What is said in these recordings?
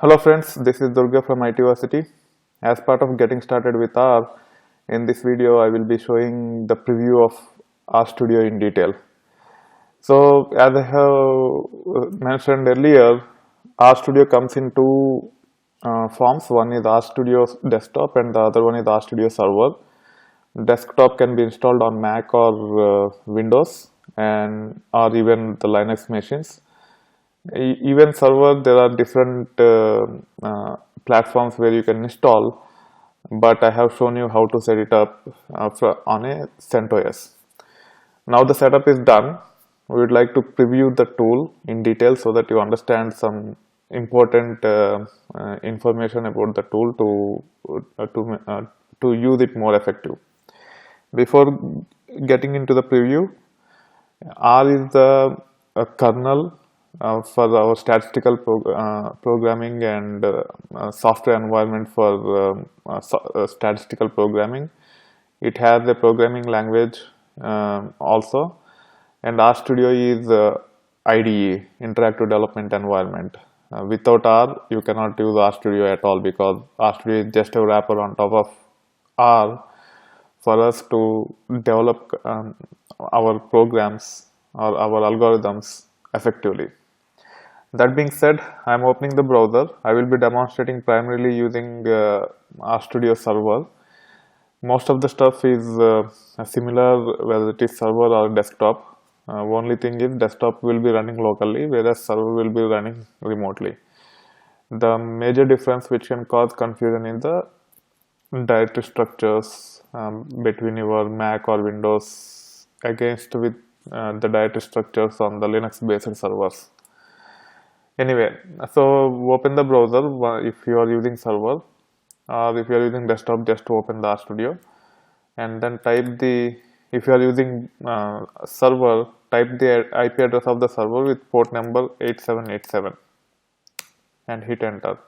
Hello friends, this is Durga from ITversity. As part of getting started with R, in this video I will be showing the preview of RStudio in detail. So as I have mentioned earlier, RStudio comes in two forms. One is RStudio desktop and the other one is RStudio server. Desktop can be installed on Mac or Windows and or even the Linux machines. Even server, there are different platforms where you can install, but I have shown you how to set it up on a CentOS. Now the setup is done. We would like to preview the tool in detail so that you understand some important information about the tool to use it more effective. Before getting into the preview, R is the kernel for our statistical programming and software environment for statistical programming. It has a programming language also, and RStudio is IDE, Interactive Development Environment. Without R, you cannot use RStudio at all because RStudio is just a wrapper on top of R for us to develop our programs or our algorithms effectively. That being said, I am opening the browser. I will be demonstrating primarily using RStudio server. Most of the stuff is similar whether it is server or desktop. Only thing is desktop will be running locally, whereas server will be running remotely. The major difference which can cause confusion is the directory structures between your Mac or Windows against with the directory structures on the Linux based servers. Anyway, so open the browser if you are using server, or if you are using desktop, just to open the RStudio and then type the, if you are using server, type the IP address of the server with port number 8787 and hit enter.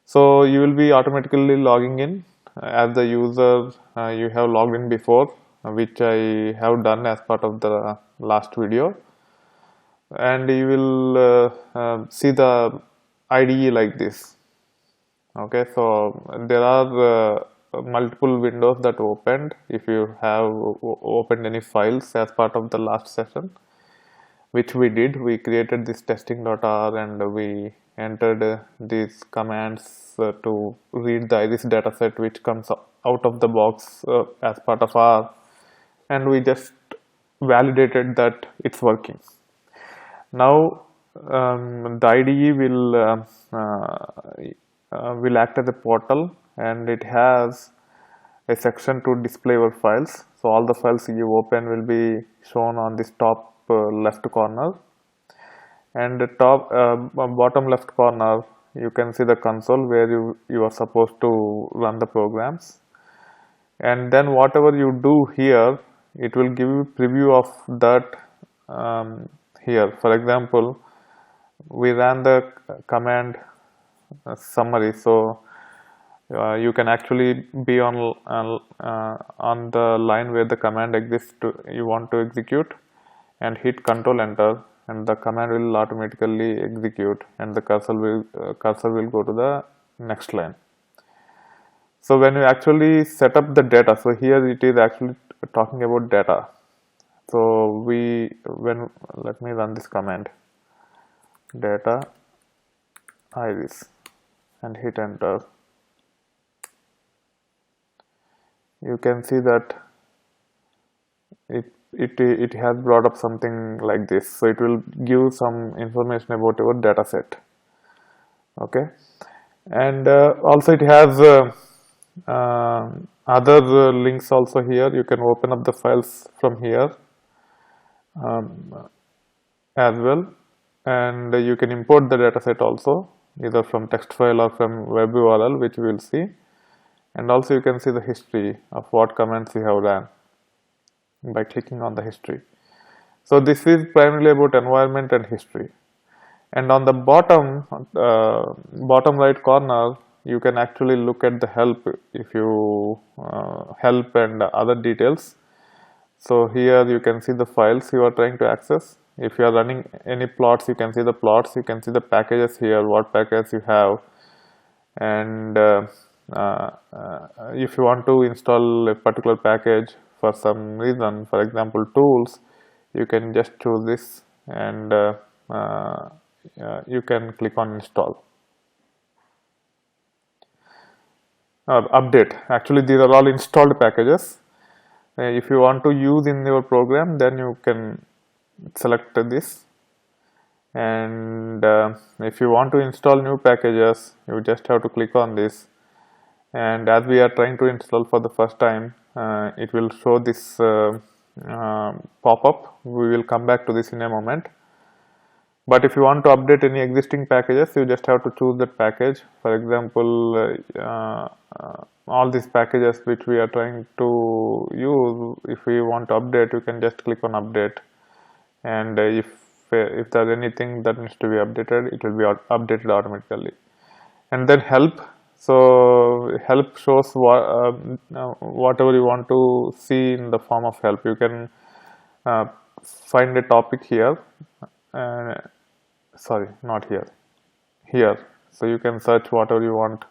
So you will be automatically logging in as the user you have logged in before, which I have done as part of the last video, and you will see the IDE like this. Okay, so there are multiple windows that opened if you have opened any files as part of the last session, which we did. We created this testing.r and we entered these commands to read the iris dataset which comes out of the box as part of R, and we just validated that it's working. Now the IDE will act as a portal, and it has a section to display your files. So all the files you open will be shown on this top left corner, and the top bottom left corner you can see the console where you are supposed to run the programs, and then whatever you do here, it will give you preview of that here. For example, we ran the command summary, so you can actually be on the line where the command exists you want to execute, and hit Control Enter, and the command will automatically execute, and the cursor will go to the next line. So when you actually set up the data, so here it is actually talking about data. So let me run this command, data iris, and hit enter. You can see that it has brought up something like this. So it will give some information about your data set. Okay, and also it has other links also here. You can open up the files from here as well, and you can import the dataset also, either from text file or from web URL, which we will see. And also you can see the history of what commands you have ran by clicking on the history. So this is primarily about environment and history. And on the bottom right corner, you can actually look at the help if you help and other details. So here you can see the files you are trying to access. If you are running any plots, you can see the plots, you can see the packages here, what packages you have. And if you want to install a particular package for some reason, for example tools, you can just choose this, and you can click on install. Update, actually these are all installed packages. If you want to use in your program, then you can select this. And if you want to install new packages, you just have to click on this, and as we are trying to install for the first time, it will show this pop-up. We will come back to this in a moment. But if you want to update any existing packages, you just have to choose that package. For example, all these packages which we are trying to use, if we want to update, you can just click on update, and if there's anything that needs to be updated, it will be updated automatically. And then help. So help shows whatever you want to see in the form of help. You can find a topic here, sorry, not here. So you can search whatever you want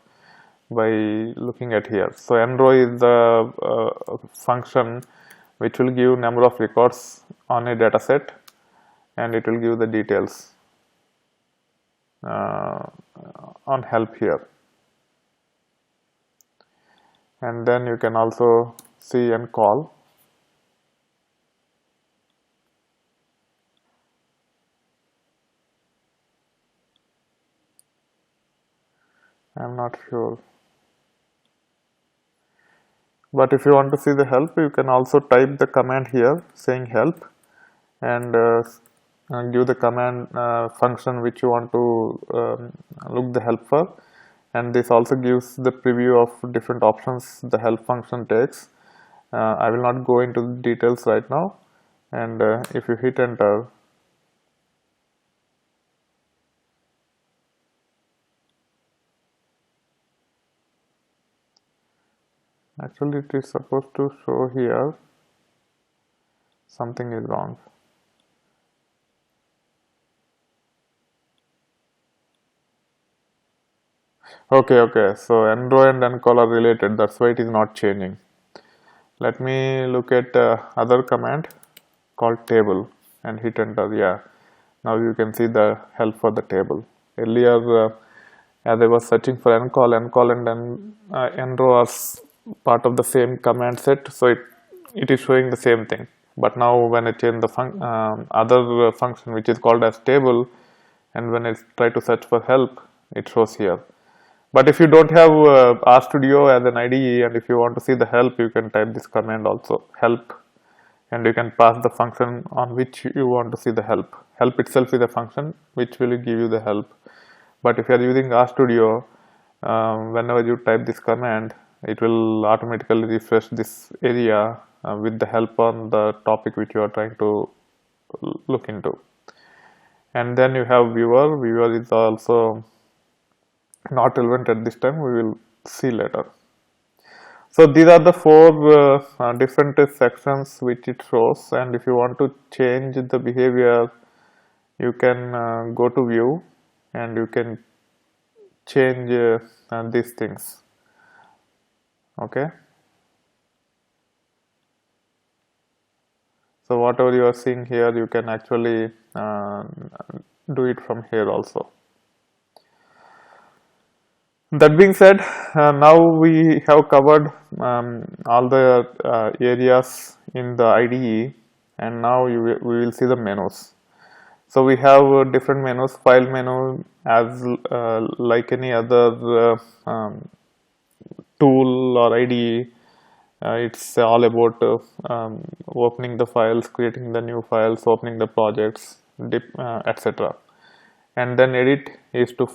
by looking at here. So nrow is the function which will give number of records on a data set, and it will give the details on help here. And then you can also see and call. I'm not sure, but if you want to see the help, you can also type the command here saying help, and give the command function which you want to look the help for. And this also gives the preview of different options the help function takes. I will not go into the details right now, and if you hit enter, actually it is supposed to show here, something is wrong. Okay, so nrow and ncall are related, that's why it is not changing. Let me look at other command called table and hit enter. Yeah, now you can see the help for the table. Earlier, as I was searching for ncall and nrow are part of the same command set, so it is showing the same thing. But now when I change the other function which is called as table, and when I try to search for help, it shows here. But if you don't have RStudio as an IDE, and if you want to see the help, you can type this command also, help, and you can pass the function on which you want to see the help. Help itself is a function which will give you the help. But if you are using RStudio, whenever you type this command, it will automatically refresh this area with the help on the topic which you are trying to look into. And then you have viewer. Viewer is also not relevant at this time, we will see later. So these are the four different sections which it shows, and if you want to change the behavior, you can go to view and you can change these things. Okay, so whatever you are seeing here, you can actually do it from here also. That being said, now we have covered all the areas in the IDE, and now we will see the menus. So we have different menus. File menu, as like any other tool or IDE, it's all about opening the files, creating the new files, opening the projects, etc. And then edit is to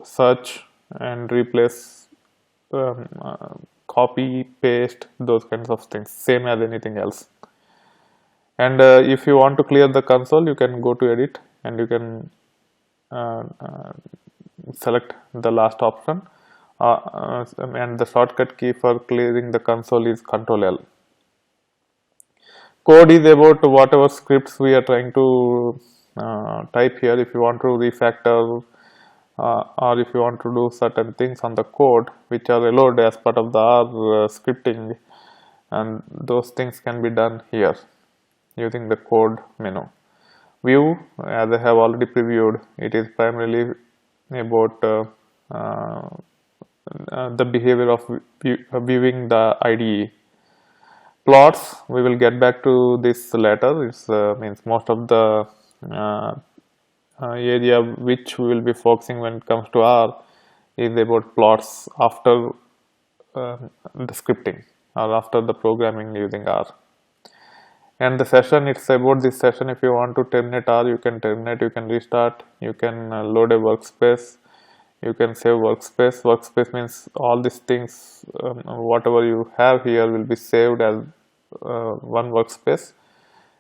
search and replace, copy, paste, those kinds of things, same as anything else. And if you want to clear the console, you can go to edit and you can select the last option, and the shortcut key for clearing the console is Ctrl L. Code is about whatever scripts we are trying to type here if you want to refactor or if you want to do certain things on the code which are allowed as part of the R scripting, and those things can be done here using the code menu. View, as I have already previewed, it is primarily about the behavior of viewing the IDE. Plots, we will get back to this later. It's means most of the area which we will be focusing when it comes to R is about plots after the scripting or after the programming using R. And the session, it's about this session. If you want to terminate R, you can terminate, you can restart, you can load a workspace, you can save workspace. Workspace means all these things, whatever you have here will be saved as one workspace,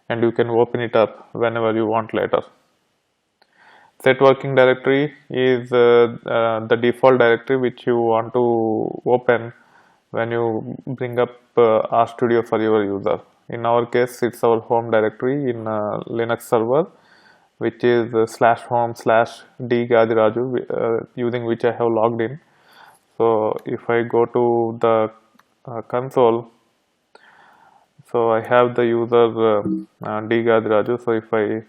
and you can open it up whenever you want later. Set working directory is the default directory which you want to open when you bring up RStudio for your user. In our case, it's our home directory in Linux server, which is /home/dgadiraju, using which I have logged in. So if I go to the console, so I have the user dgadiraju. So if I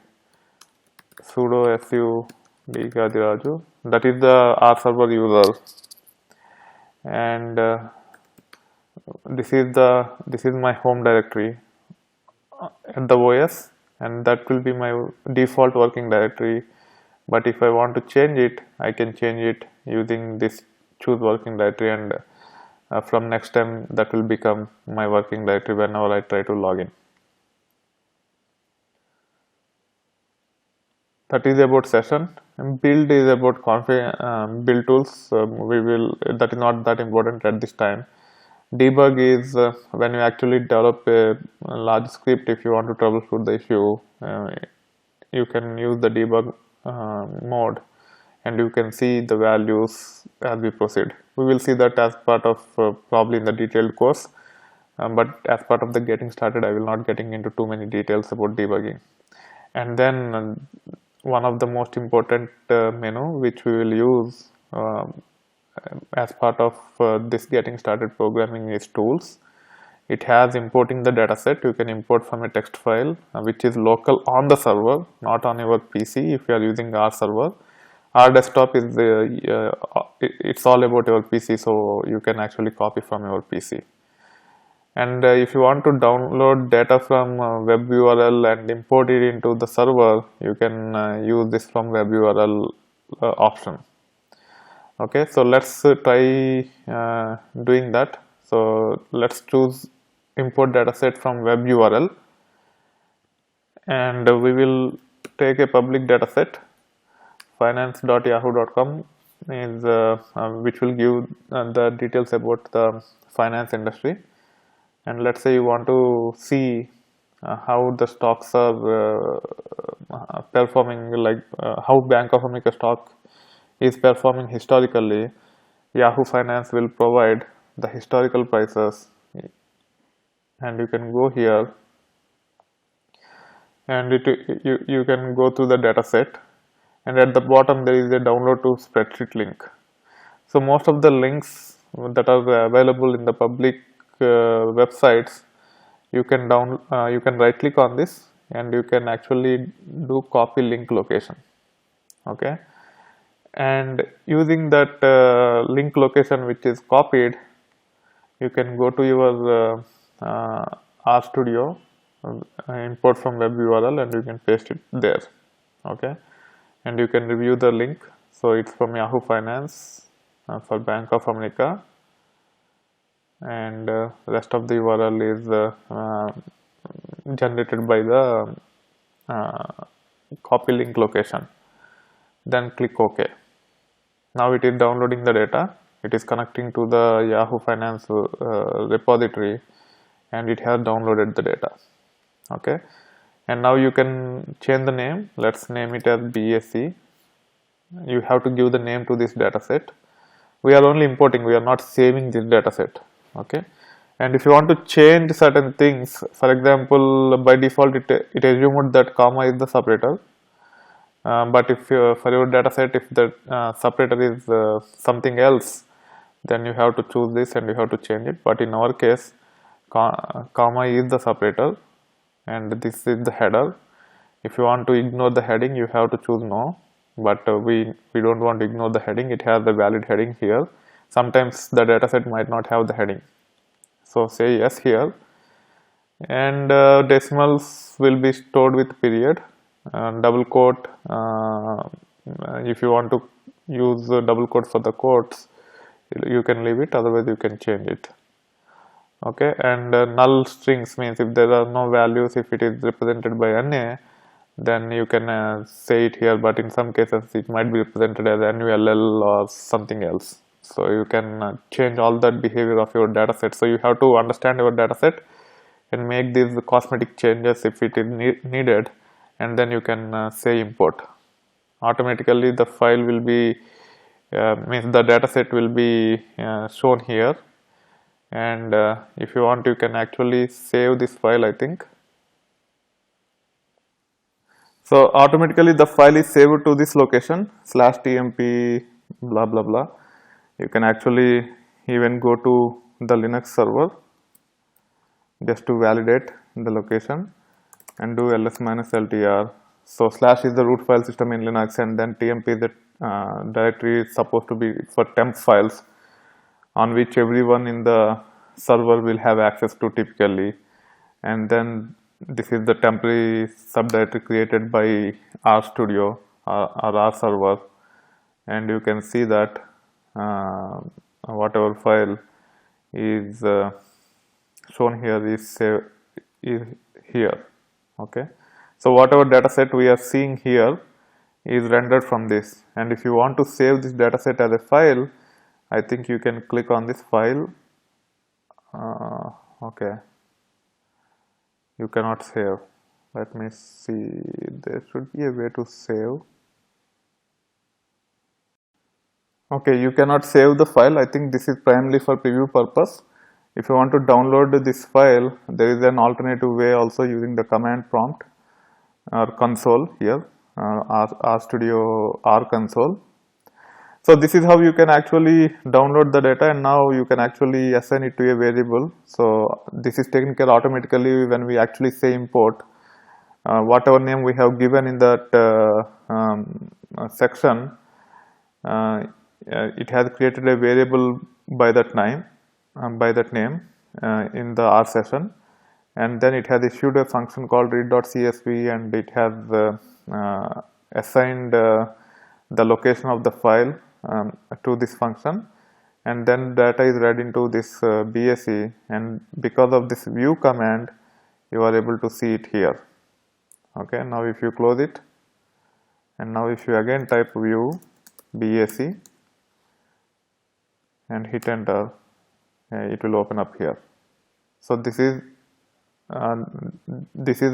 sudo su dgadiraju, that is the R server user, and this is my home directory at the OS, and that will be my default working directory. But if I want to change it, I can change it using this choose working directory, and from next time that will become my working directory whenever I try to log in. That is about session. And build is about config build tools. That is not that important at this time. Debug is when you actually develop a large script. If you want to troubleshoot the issue, you can use the debug mode, and you can see the values as we proceed. We will see that as part of probably in the detailed course, but as part of the getting started, I will not getting into too many details about debugging. And then one of the most important menu which we will use as part of this getting started programming is tools. It has importing the dataset. You can import from a text file which is local on the server, not on your PC if you are using R server. R desktop is it's all about your PC, so you can actually copy from your PC. And if you want to download data from web URL and import it into the server, you can use this from web URL option. Okay, so let's try doing that. So let's choose import dataset from web URL, and we will take a public dataset. Finance.yahoo.com is which will give the details about the finance industry. And let's say you want to see how the stocks are performing, like how Bank of America stock is performing historically. Yahoo Finance will provide the historical prices, and you can go here and you can go to the data set, and at the bottom there is a download to spreadsheet link. So most of the links that are available in the public websites, you can right click on this and you can actually do copy link location. Okay, and using that link location which is copied, you can go to your RStudio, import from web URL, and you can paste it there. Okay, and you can review the link. So it's from Yahoo Finance for Bank of America, and rest of the URL is generated by the copy link location. Then click OK. Now it is downloading the data. It is connecting to the Yahoo Finance repository, and it has downloaded the data. Okay, and now you can change the name. Let's name it as BSC. You have to give the name to this dataset. We are only importing, we are not saving this dataset. Okay, and if you want to change certain things, for example, by default it assumed that comma is the separator. But if for your data set, if the separator is something else, then you have to choose this and you have to change it. But in our case, comma is the separator and this is the header. If you want to ignore the heading, you have to choose no, but we don't want to ignore the heading. It has the valid heading here. Sometimes the dataset might not have the heading, so say yes here. And decimals will be stored with period. Double quote, if you want to use double quote for the quotes, you can leave it, otherwise you can change it. Okay, and null strings means if there are no values, if it is represented by NA, then you can say it here, but in some cases it might be represented as NULL or something else. So you can change all that behavior of your dataset. So you have to understand your dataset and make these cosmetic changes if it is needed, and then you can say import. Automatically the file will be means the dataset will be shown here, and if you want, you can actually save this file, I think. So automatically the file is saved to this location /tmp blah blah blah. You can actually even go to the Linux server just to validate the location and do ls-ltr. So / is the root file system in Linux, and then tmp is the directory is supposed to be for temp files on which everyone in the server will have access to typically. And then this is the temporary subdirectory created by RStudio or R server, and you can see that whatever file is shown here is here. Okay, so whatever dataset we are seeing here is rendered from this, and if you want to save this dataset as a file, I think you can click on this file. Okay, you cannot save. Let me see, there should be a way to save. Okay, you cannot save the file. I think this is primarily for preview purpose. If you want to download this file, there is an alternative way also using the command prompt or console here, RStudio R console. So this is how you can actually download the data, and now you can actually assign it to a variable. So this is taken care automatically when we actually say import. Whatever name we have given in that section, it has created a variable by that name, in the R session, and then it has issued a function called read.csv, and it has assigned the location of the file to this function, and then data is read into this BSE, and because of this view command you are able to see it here. Okay, now if you close it, and now if you again type view BSE and hit enter, it will open up here. So this is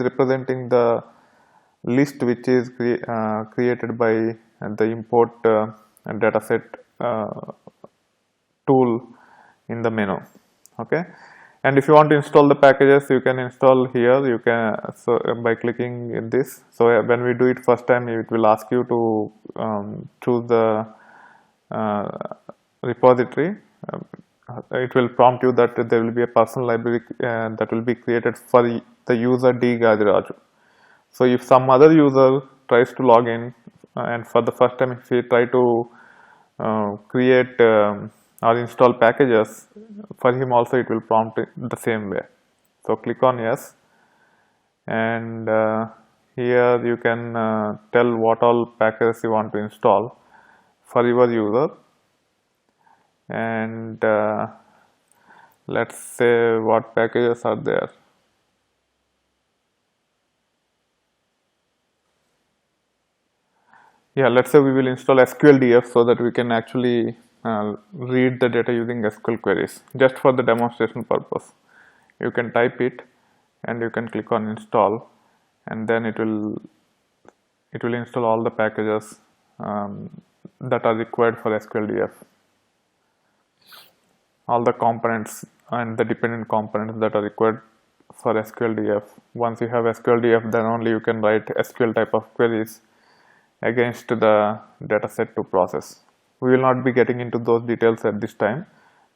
representing the list which is created by the import dataset tool in the menu. Okay, and if you want to install the packages, you can install here. You can by clicking in this. So when we do it first time, it will ask you to choose the repository. It will prompt you that there will be a personal library that will be created for the user D Gadiraju. So if some other user tries to log in and for the first time, if he try to create or install packages, for him also it will prompt it the same way. So click on yes, and here you can tell what all packages you want to install for your user, and let's say what packages are there. Yeah, let's say we will install SQLDF so that we can actually read the data using SQL queries. Just for the demonstration purpose, you can type it and you can click on install, and then it will install all the packages that are required for SQLDF, all the components and the dependent components that are required for SQLDF. Once you have SQLDF, then only you can write SQL type of queries against the dataset to process. We will not be getting into those details at this time,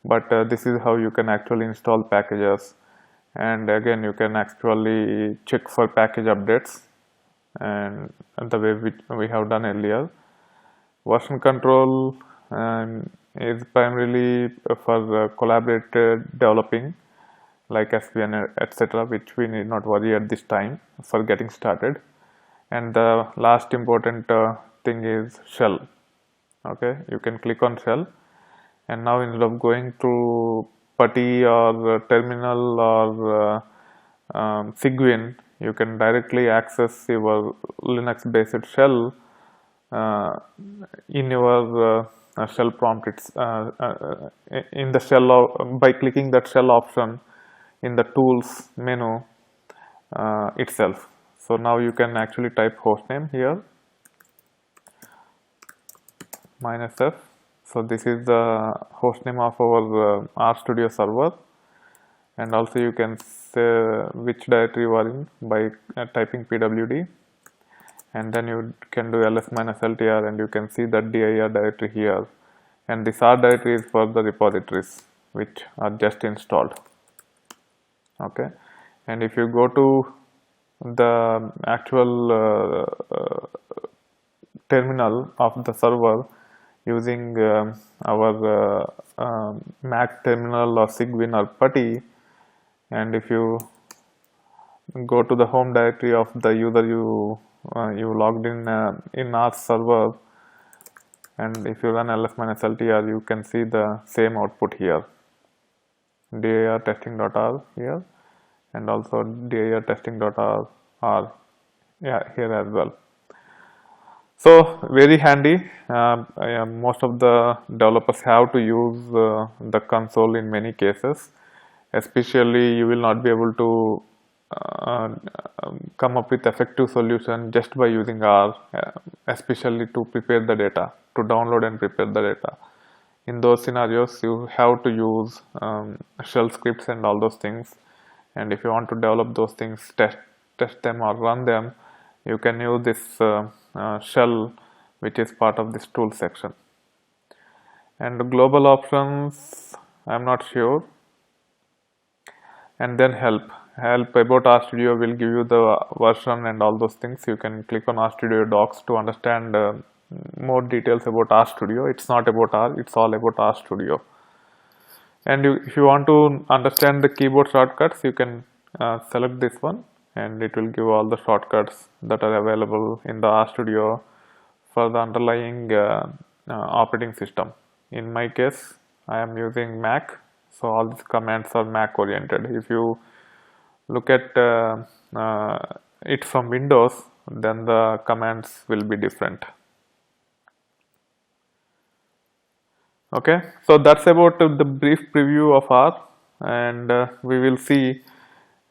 but this is how you can actually install packages, and again you can actually check for package updates and the way we have done earlier. Version control is primarily for collaborated developing like SVN, etc., which we need not worry at this time for getting started. And the last important thing is shell. Okay, you can click on shell, and now instead of going to PuTTY or terminal or Cygwin, you can directly access your Linux based shell in your shell prompt. It's in the shell by clicking that shell option in the tools menu itself. So now you can actually type hostname here -f. So this is the hostname of our RStudio server, and also you can say which directory you are in by typing pwd, and then you can do ls-ltr, and you can see that dir directory here, and this R directory is for the repositories which are just installed. Okay, and if you go to the actual terminal of the server using our Mac terminal or Cygwin or PuTTY, and if you go to the home directory of the user you logged in our server, and if you run ls-ltr, you can see the same output here, dir testing.r here, and also dir testing.r here as well. So very handy. Most of the developers have to use the console in many cases. Especially, you will not be able to come up with effective solution just by using R, especially to prepare the data, to download and prepare the data. In those scenarios, you have to use shell scripts and all those things. And if you want to develop those things, test them or run them, you can use this shell, which is part of this tool section. And the global options, I'm not sure. And then help about RStudio will give you the version and all those things. You can click on RStudio docs to understand more details about RStudio. It's not about R, it's all about RStudio. And if you want to understand the keyboard shortcuts, you can select this one, and it will give all the shortcuts that are available in the RStudio for the underlying operating system. In my case, I am using Mac, so all these commands are Mac oriented. If you look at it from Windows, then the commands will be different. Okay, so that's about the brief preview of R, and we will see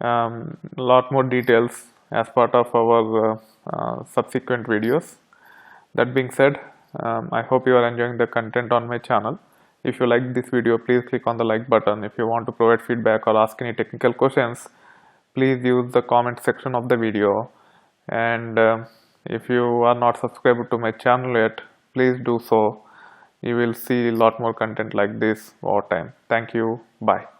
a lot more details as part of our subsequent videos. That being said, I hope you are enjoying the content on my channel. If you like this video, please click on the like button. If you want to provide feedback or ask any technical questions, please use the comment section of the video. And if you are not subscribed to my channel yet, please do so. You will see a lot more content like this over time. Thank you. Bye.